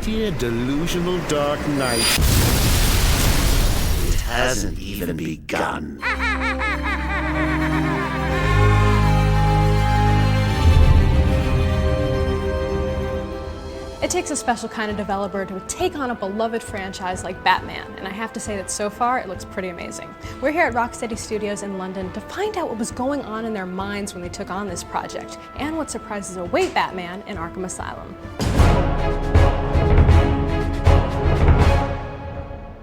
dear delusional Dark Knight. It hasn't even begun. It takes a special kind of developer to take on a beloved franchise like Batman, and I have to say that so far it looks pretty amazing. We're here at Rocksteady Studios in London to find out what was going on in their minds when they took on this project, and what surprises await Batman in Arkham Asylum.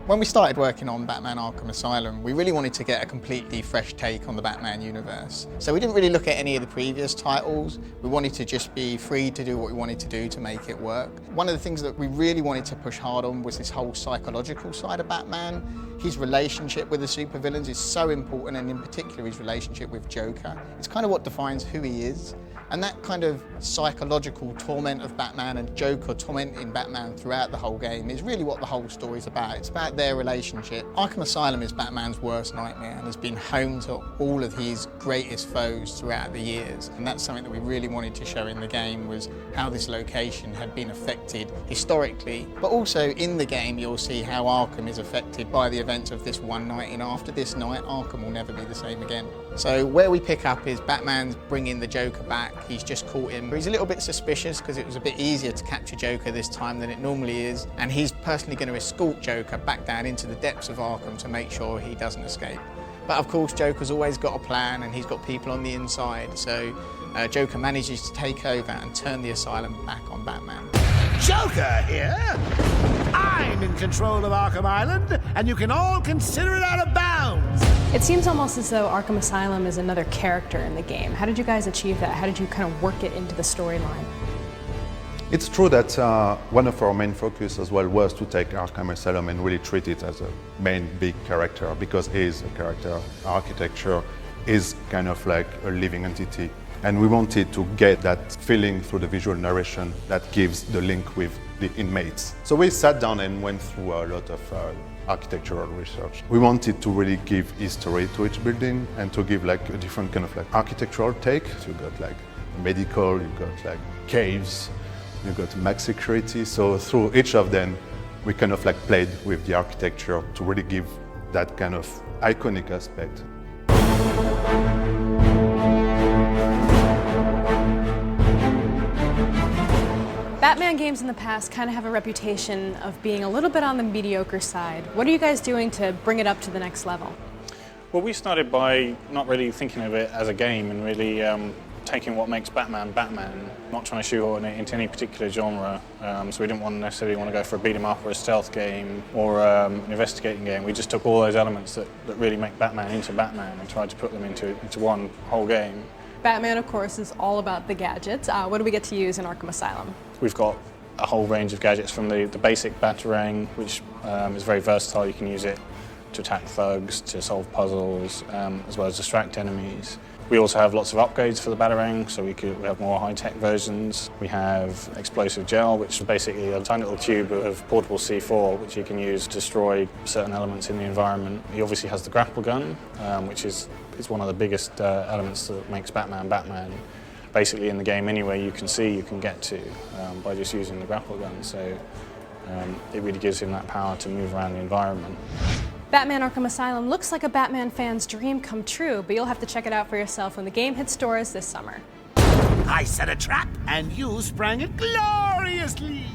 When we started working on Batman Arkham Asylum, we really wanted to get a completely fresh take on the Batman universe. So we didn't really look at any of the previous titles. We wanted to just be free to do what we wanted to do to make it work. One of the things that we really wanted to push hard on was this whole psychological side of Batman. His relationship with the supervillains is so important, and in particular his relationship with Joker. It's kind of what defines who he is. And that kind of psychological torment of Batman and Joker tormenting Batman throughout the whole game is really what the whole story's about. It's about their relationship. Arkham Asylum is Batman's worst nightmare and has been home to all of his greatest foes throughout the years. And that's something that we really wanted to show in the game, was how this location had been affected historically. But also in the game you'll see how Arkham is affected by the events of this one night, and after this night Arkham will never be the same again. So where we pick up is Batman's bringing the Joker back. He's just caught him. He's a little bit suspicious because it was a bit easier to capture Joker this time than it normally is, and he's personally going to escort Joker back down into the depths of Arkham to make sure he doesn't escape. But of course Joker's always got a plan, and he's got people on the inside, so Joker manages to take over and turn the asylum back on Batman. Joker here? I'm in control of Arkham Island, and you can all consider it out of bounds. It seems almost as though Arkham Asylum is another character in the game. How did you guys achieve that? How did you kind of work it into the storyline? It's true that one of our main focus as well was to take Arkham Asylum and really treat it as a main big character, because he is a character. Architecture is kind of like a living entity. And we wanted to get that feeling through the visual narration that gives the link with the inmates. So we sat down and went through a lot of architectural research. We wanted to really give history to each building and to give like a different kind of like architectural take. So you got like medical, you got like caves, you got max security. So through each of them, we kind of like played with the architecture to really give that kind of iconic aspect. Batman games in the past kind of have a reputation of being a little bit on the mediocre side. What are you guys doing to bring it up to the next level? Well, we started by not really thinking of it as a game and really taking what makes Batman Batman, not trying to shoehorn it into any particular genre. So we didn't necessarily want to go for a beat 'em up or a stealth game or an investigating game. We just took all those elements that really make Batman into Batman and tried to put them into one whole game. Batman, of course, is all about the gadgets. What do we get to use in Arkham Asylum? We've got a whole range of gadgets, from the basic Batarang, which is very versatile. You can use it to attack thugs, to solve puzzles, as well as distract enemies. We also have lots of upgrades for the Batarang, so we have more high-tech versions. We have explosive gel, which is basically a tiny little tube of portable C4, which you can use to destroy certain elements in the environment. He obviously has the grapple gun, which is one of the biggest elements that makes Batman Batman. Basically in the game, anywhere you can see, you can get to by just using the grapple gun. So it really gives him that power to move around the environment. Batman Arkham Asylum looks like a Batman fan's dream come true, but you'll have to check it out for yourself when the game hits stores this summer. I set a trap, and you sprang it gloriously.